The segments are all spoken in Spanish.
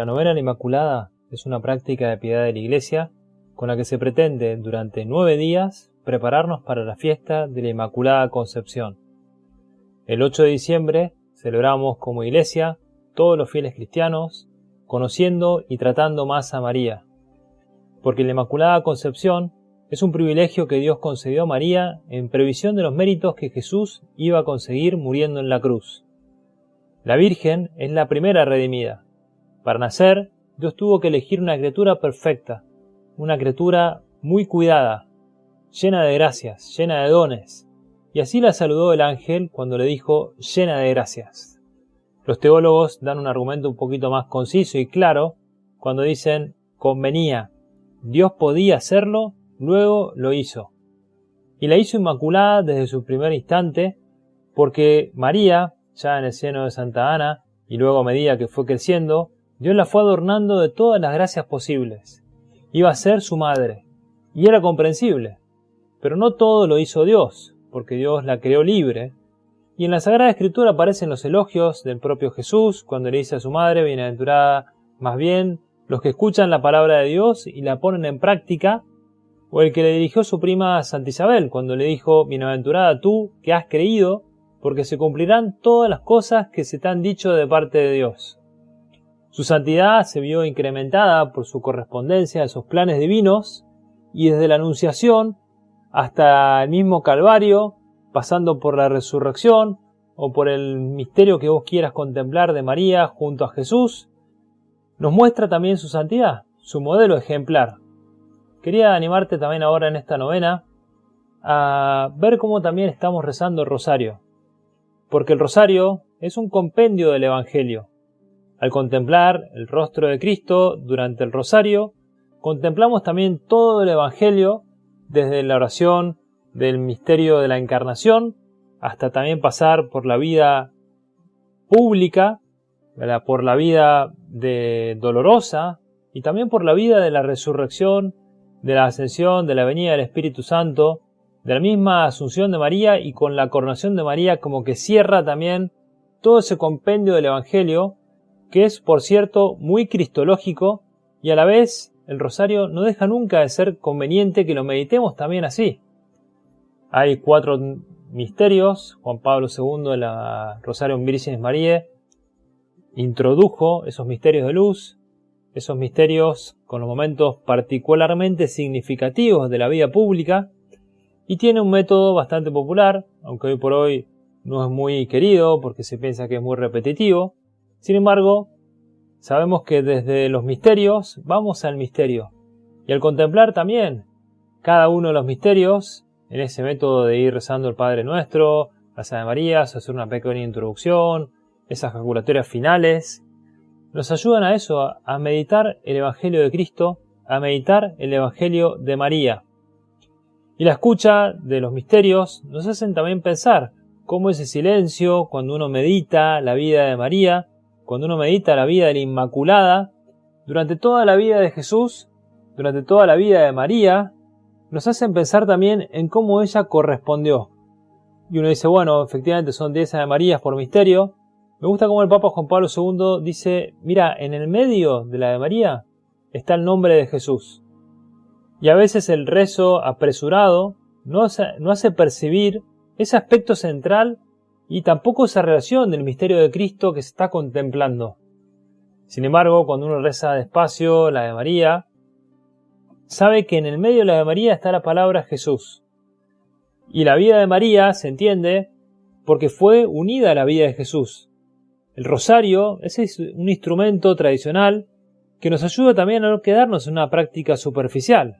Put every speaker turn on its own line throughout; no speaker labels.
La novena a la Inmaculada es una práctica de piedad de la Iglesia con la que se pretende durante 9 días prepararnos para la fiesta de la Inmaculada Concepción. El 8 de diciembre celebramos como Iglesia todos los fieles cristianos conociendo y tratando más a María, porque la Inmaculada Concepción es un privilegio que Dios concedió a María en previsión de los méritos que Jesús iba a conseguir muriendo en la cruz. La Virgen es la primera redimida. Para nacer, Dios tuvo que elegir una criatura perfecta, una criatura muy cuidada, llena de gracias, llena de dones, y así la saludó el ángel cuando le dijo llena de gracias. Los teólogos dan un argumento un poquito más conciso y claro cuando dicen convenía, Dios podía hacerlo, luego lo hizo. Y la hizo inmaculada desde su primer instante, porque María, ya en el seno de Santa Ana, y luego a medida que fue creciendo, Dios la fue adornando de todas las gracias posibles. Iba a ser su madre, y era comprensible. Pero no todo lo hizo Dios, porque Dios la creó libre. Y en la Sagrada Escritura aparecen los elogios del propio Jesús, cuando le dice a su madre, bienaventurada más bien los que escuchan la palabra de Dios y la ponen en práctica, o el que le dirigió su prima Santa Isabel, cuando le dijo, bienaventurada tú que has creído, porque se cumplirán todas las cosas que se te han dicho de parte de Dios. Su santidad se vio incrementada por su correspondencia a esos planes divinos, y desde la Anunciación hasta el mismo Calvario, pasando por la resurrección, o por el misterio que vos quieras contemplar de María junto a Jesús, nos muestra también su santidad, su modelo ejemplar. Quería animarte también ahora en esta novena a ver cómo también estamos rezando el rosario, porque el rosario es un compendio del Evangelio. Al contemplar el rostro de Cristo durante el rosario, contemplamos también todo el Evangelio, desde la oración del misterio de la Encarnación, hasta también pasar por la vida pública, por la vida dolorosa, y también por la vida de la resurrección, de la ascensión, de la venida del Espíritu Santo, de la misma Asunción de María y con la coronación de María como que cierra también todo ese compendio del Evangelio, que es, por cierto, muy cristológico y a la vez el rosario no deja nunca de ser conveniente que lo meditemos también así. Hay 4 misterios. Juan Pablo II de la Rosarium Virginis Mariae introdujo esos misterios de luz, esos misterios con los momentos particularmente significativos de la vida pública, y tiene un método bastante popular, aunque hoy por hoy no es muy querido porque se piensa que es muy repetitivo. Sin embargo, sabemos que desde los misterios vamos al misterio, y al contemplar también cada uno de los misterios, en ese método de ir rezando el Padre Nuestro, las Ave Marías, hacer una pequeña introducción, esas jaculatorias finales, nos ayudan a eso, a meditar el Evangelio de Cristo, a meditar el Evangelio de María. Y la escucha de los misterios nos hacen también pensar cómo ese silencio, cuando uno medita la vida de María, cuando uno medita la vida de la Inmaculada, durante toda la vida de Jesús, durante toda la vida de María, nos hacen pensar también en cómo ella correspondió. Y uno dice, bueno, efectivamente son 10 Ave Marías por misterio. Me gusta cómo el Papa Juan Pablo II dice, mira, en el medio de la Ave María está el nombre de Jesús. Y a veces el rezo apresurado no hace percibir ese aspecto central y tampoco esa relación del misterio de Cristo que se está contemplando. Sin embargo, cuando uno reza despacio la Ave María, sabe que en el medio de la Ave María está la palabra Jesús. Y la vida de María se entiende porque fue unida a la vida de Jesús. El rosario es un instrumento tradicional que nos ayuda también a no quedarnos en una práctica superficial.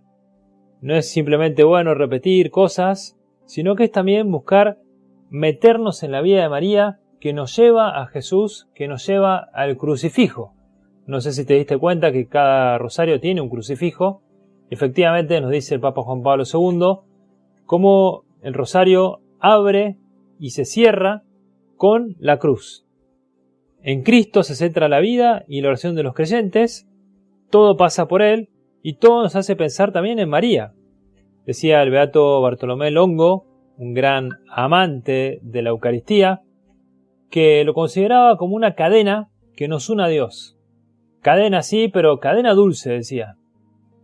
No es simplemente bueno repetir cosas, sino que es también buscar meternos en la vida de María que nos lleva a Jesús, que nos lleva al crucifijo. No sé si te diste cuenta que cada rosario tiene un crucifijo. Efectivamente nos dice el Papa Juan Pablo II cómo el rosario abre y se cierra con la cruz. En Cristo se centra la vida y la oración de los creyentes, todo pasa por Él y todo nos hace pensar también en María. Decía el beato Bartolomé Longo, un gran amante de la Eucaristía, que lo consideraba como una cadena que nos une a Dios. Cadena sí, pero cadena dulce, decía.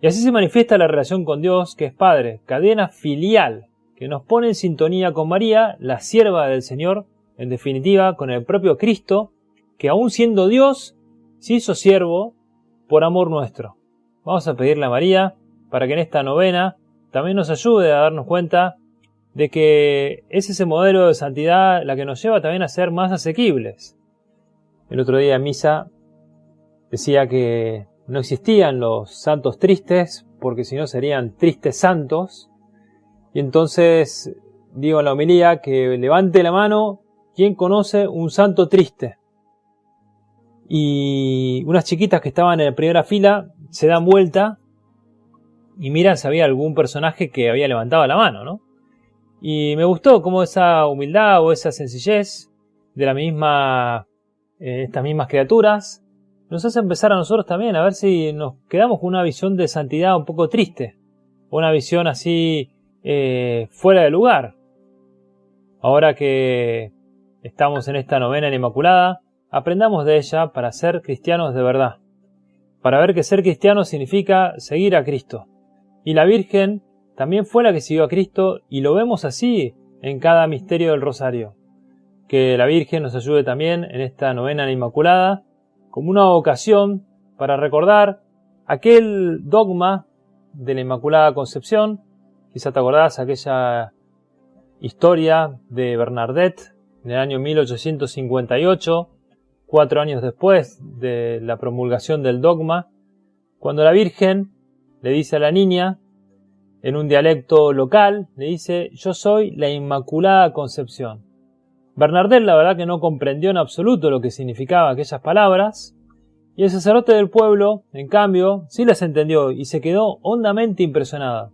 Y así se manifiesta la relación con Dios, que es Padre, cadena filial, que nos pone en sintonía con María, la sierva del Señor, en definitiva, con el propio Cristo, que aún siendo Dios, se hizo siervo por amor nuestro. Vamos a pedirle a María para que en esta novena también nos ayude a darnos cuenta de que es ese modelo de santidad la que nos lleva también a ser más asequibles. El otro día en misa decía que no existían los santos tristes, porque si no serían tristes santos. Y entonces digo en la homilía que levante la mano quien conoce un santo triste. Y unas chiquitas que estaban en la primera fila se dan vuelta y miran si había algún personaje que había levantado la mano, ¿no? Y me gustó cómo esa humildad o esa sencillez de la misma, estas mismas criaturas nos hace empezar a nosotros también a ver si nos quedamos con una visión de santidad un poco triste, una visión así fuera de lugar. Ahora que estamos en esta novena en Inmaculada, aprendamos de ella para ser cristianos de verdad, para ver que ser cristiano significa seguir a Cristo. Y la Virgen también fue la que siguió a Cristo y lo vemos así en cada misterio del Rosario. Que la Virgen nos ayude también en esta novena en Inmaculada como una ocasión para recordar aquel dogma de la Inmaculada Concepción. Quizá te acordás aquella historia de Bernadette en el año 1858, 4 años después de la promulgación del dogma, cuando la Virgen le dice a la niña, en un dialecto local, le dice: yo soy la Inmaculada Concepción. Bernadette la verdad que no comprendió en absoluto lo que significaban aquellas palabras, y el sacerdote del pueblo, en cambio, sí las entendió y se quedó hondamente impresionada.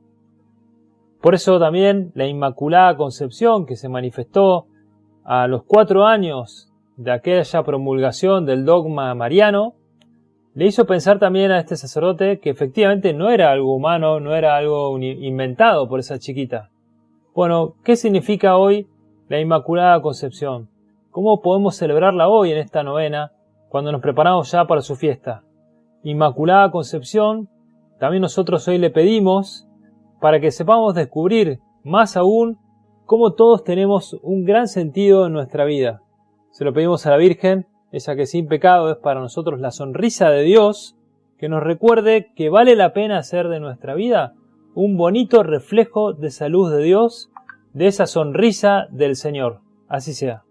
Por eso también la Inmaculada Concepción, que se manifestó a los 4 años de aquella promulgación del dogma mariano, le hizo pensar también a este sacerdote que efectivamente no era algo humano, no era algo inventado por esa chiquita. Bueno, ¿qué significa hoy la Inmaculada Concepción? ¿Cómo podemos celebrarla hoy en esta novena, cuando nos preparamos ya para su fiesta? Inmaculada Concepción, también nosotros hoy le pedimos para que sepamos descubrir más aún cómo todos tenemos un gran sentido en nuestra vida. Se lo pedimos a la Virgen, esa que sin pecado es para nosotros la sonrisa de Dios, que nos recuerde que vale la pena hacer de nuestra vida un bonito reflejo de esa luz de Dios, de esa sonrisa del Señor. Así sea.